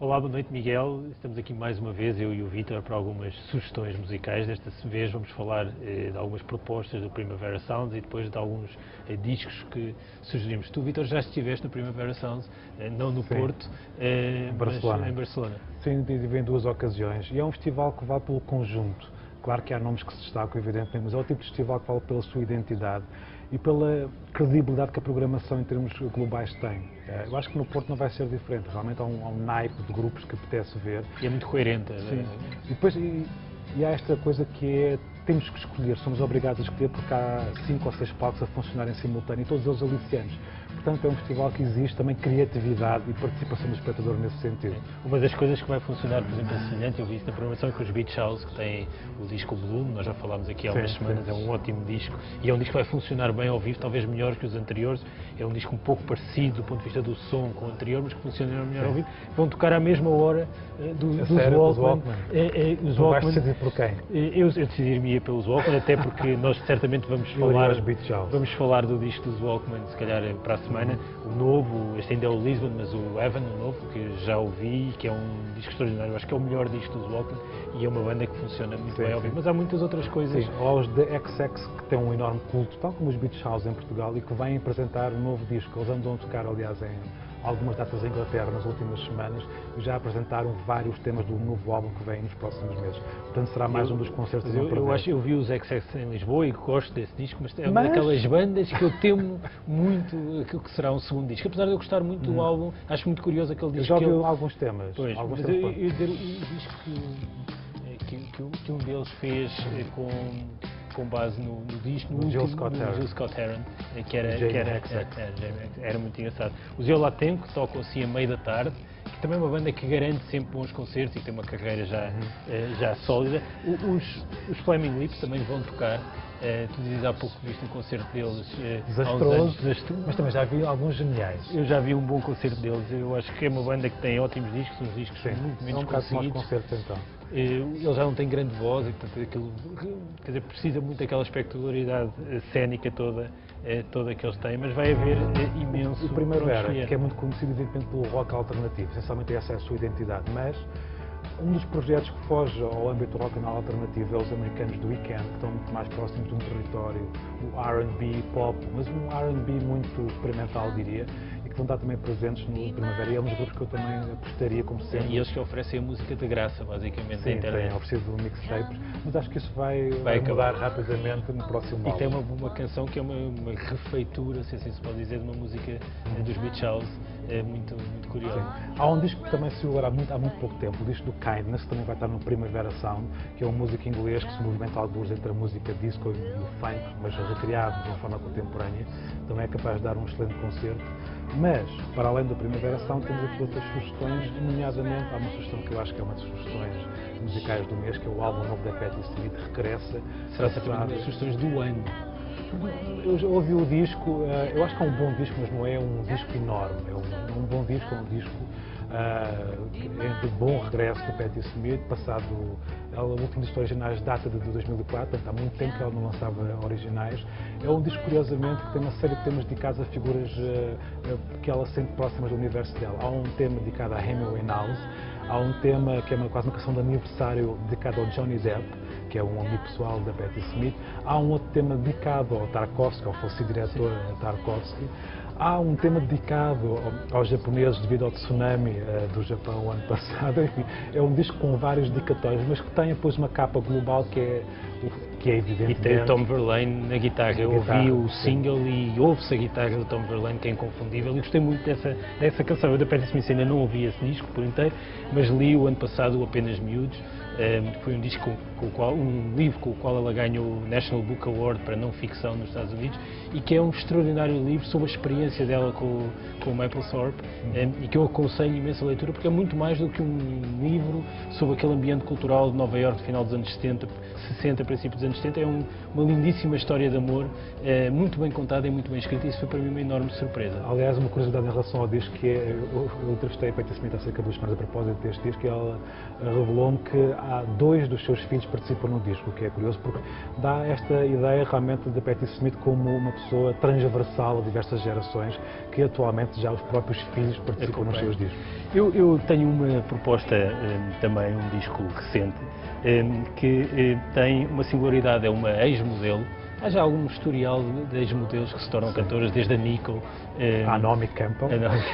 Olá, boa noite, Miguel. Estamos aqui mais uma vez, eu e o Vítor, para algumas sugestões musicais. Desta vez vamos falar de algumas propostas do Primavera Sounds e depois de alguns discos que sugerimos. Tu, Vítor, já estiveste no Primavera Sounds, não no Porto, mas em Barcelona. Sim, estive em 2 ocasiões. E é um festival que vale pelo conjunto. Claro que há nomes que se destacam, evidentemente, mas é o tipo de festival que vale pela sua identidade e pela credibilidade que a programação em termos globais tem. Eu acho que no Porto não vai ser diferente. Realmente há um naipe de grupos que apetece ver. E é muito coerente. Sim. E depois e há esta coisa que é, temos que escolher, somos obrigados a escolher porque há 5 ou 6 palcos a funcionar em simultâneo e todos eles aliciantes. Portanto, é um festival que existe também criatividade e participação do espectador nesse sentido. Uma das coisas que vai funcionar, por exemplo, semelhante, eu vi isso na programação, é com os Beach House, que tem o disco Bloom, nós já falámos aqui há umas semanas, é um ótimo disco, e é um disco que vai funcionar bem ao vivo, talvez melhor que os anteriores, é um disco um pouco parecido do ponto de vista do som com o anterior, mas que funciona melhor ao vivo. Vão tocar à mesma hora dos Walkman. Os Walkman. Vais decidir por quem? Eu decidiria pelos Walkman, até porque nós certamente vamos falar do disco dos Walkman, se calhar para a semana, o novo, este ainda é o Lisbon, mas o Evan, o novo, que já ouvi, que é um disco extraordinário, acho que é o melhor disco dos Walkman e é uma banda que funciona muito bem ao vivo, mas há muitas outras coisas. Sim, ou os The XX, que têm um enorme culto, tal como os Beach House em Portugal, e que vêm apresentar um novo disco. Eles andam a tocar, aliás, em algumas datas em Inglaterra nas últimas semanas e já apresentaram vários temas do novo álbum que vem nos próximos meses. Portanto, será mais um dos concertos. Eu vi os XX em Lisboa e gosto desse disco, mas é uma daquelas bandas que eu temo muito que será um segundo disco. Apesar de eu gostar muito do álbum, acho muito curioso aquele disco. Eu já ouvi alguns temas. Pois, alguns mas eu dizer o disco que um deles fez com base no disco, no Jill Scott Heron, que era muito engraçado. Os Eu Lá Tenho, que tocam assim a meio da tarde, que também é uma banda que garante sempre bons concertos e tem uma carreira já sólida. Os Flaming Lips também vão tocar. Tu dizes há pouco que viste um concerto deles desastroso, mas também já vi alguns geniais. Eu já vi um bom concerto deles. Eu acho que é uma banda que tem ótimos discos, uns discos muito menos conseguidos. Concertos, então. Ele já não tem grande voz e, portanto, aquilo, quer dizer, precisa muito daquela espectacularidade cénica toda que eles têm, mas vai haver imenso. O Primavera, que é muito conhecido evidentemente pelo rock alternativo, essencialmente essa é a sua identidade, mas um dos projetos que foge ao âmbito rock and roll alternativo é os americanos do Weekend, que estão muito mais próximos de um território, o R&B, pop, mas um R&B muito experimental, diria, e que vão estar também presentes no Primavera, e é um dos grupos que eu também apostaria como sempre. E eles que oferecem a música de graça, basicamente, sim, na internet. Têm oferecido mixtapes, mas acho que isso vai mudar rapidamente no próximo álbum. E tem uma canção que é uma refeitura, se assim se pode dizer, de uma música dos Beach House, muito curiosa. Há um disco que também se ouve há muito pouco tempo, o disco do Kindness, que também vai estar no Primavera Sound, que é um músico inglês que se movimenta alguns entre a música disco e o funk, mas recriado de uma forma contemporânea, também é capaz de dar um excelente concerto. Mas, para além do Primavera Sound, temos aqui outras sugestões, nomeadamente, há uma sugestão que eu acho que é uma das sugestões musicais do mês, que é o álbum novo da Patti Smith, Regressa. Será certamente uma das sugestões do ano. Eu ouvi o disco, eu acho que é um bom disco, mas não é um disco enorme, é um bom disco, é um disco de bom regresso da Patti Smith, passado, o último disco originais data de 2004, portanto há muito tempo que ela não lançava originais. É um disco, curiosamente, que tem uma série de temas dedicados a figuras que ela sente próximas do universo dela. Há um tema dedicado a Amy Winehouse, há um tema que é quase uma canção de aniversário dedicado ao Johnny Depp, que é um amigo pessoal da Patti Smith. Há um outro tema dedicado ao Tarkovsky, ao falecido diretor Tarkovsky. Há um tema dedicado aos japoneses devido ao tsunami do Japão ano passado. Enfim, é um disco com vários dedicatórios, mas que tem depois uma capa global que é evidente. E tem o Tom Verlaine na guitarra. Eu ouvi o single e ouve-se a guitarra do Tom Verlaine, que é inconfundível. E gostei muito dessa canção. Eu da Patti Smith ainda não ouvi esse disco por inteiro, mas li o ano passado o Apenas Miúdos. Foi um disco um livro com o qual ela ganhou o National Book Award para não ficção nos Estados Unidos e que é um extraordinário livro sobre a experiência dela com o Mapplethorpe e que eu aconselho imensa leitura porque é muito mais do que um livro sobre aquele ambiente cultural de Nova Iorque, final dos anos 60, princípio dos anos 70. É uma lindíssima história de amor, muito bem contada e muito bem escrita, e isso foi para mim uma enorme surpresa. Aliás, uma curiosidade em relação ao disco, que eu entrevistei a Patti Smith há cerca de 2 semanas a propósito deste disco, e ela revelou-me que há 2 dos seus filhos participam no disco, o que é curioso, porque dá esta ideia realmente de Patti Smith como uma pessoa transversal a diversas gerações, que atualmente já os próprios filhos participam nos seus discos. Eu tenho uma proposta, também um disco recente, que tem uma singularidade, é uma ex-modelo. Há já algum historial de ex-modelos que se tornam cantoras, desde a Nico. A Naomi Campbell.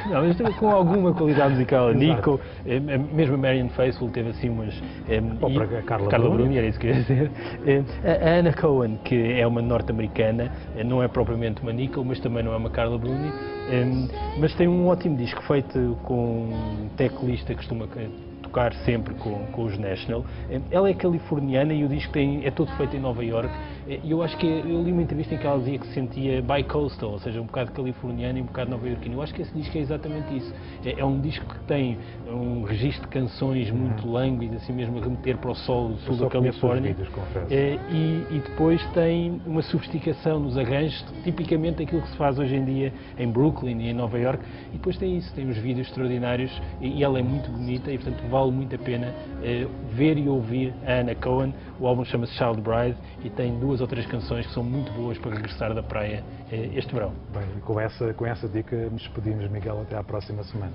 Não, mas com alguma qualidade musical. A Nico, mesmo a Marianne Faithfull teve assim umas... A Carla Bruni, era isso que eu ia dizer. A Anna Cohen, que é uma norte-americana, não é propriamente uma Nico, mas também não é uma Carla Bruni. Mas tem um ótimo disco feito com um teclista que costuma tocar sempre com os National. Ela é californiana e o disco é todo feito em Nova York. E eu acho que eu li uma entrevista em que ela dizia que se sentia bi-coastal, ou seja, um bocado californiano e um bocado nova-iorquino. Eu acho que esse disco é exatamente isso. É um disco que tem um registro de canções muito lânguido, assim mesmo a remeter para o sul da Califórnia. E depois tem uma sofisticação nos arranjos, tipicamente aquilo que se faz hoje em dia em Brooklyn e em Nova York. E depois tem isso, tem uns vídeos extraordinários e ela é muito bonita e, portanto, vale muito a pena ver e ouvir a Anna Cohen. O álbum chama-se Child Bride e tem 2 ou 3 canções que são muito boas para regressar da praia este verão. Bem, e com essa dica nos despedimos, Miguel, até à próxima semana.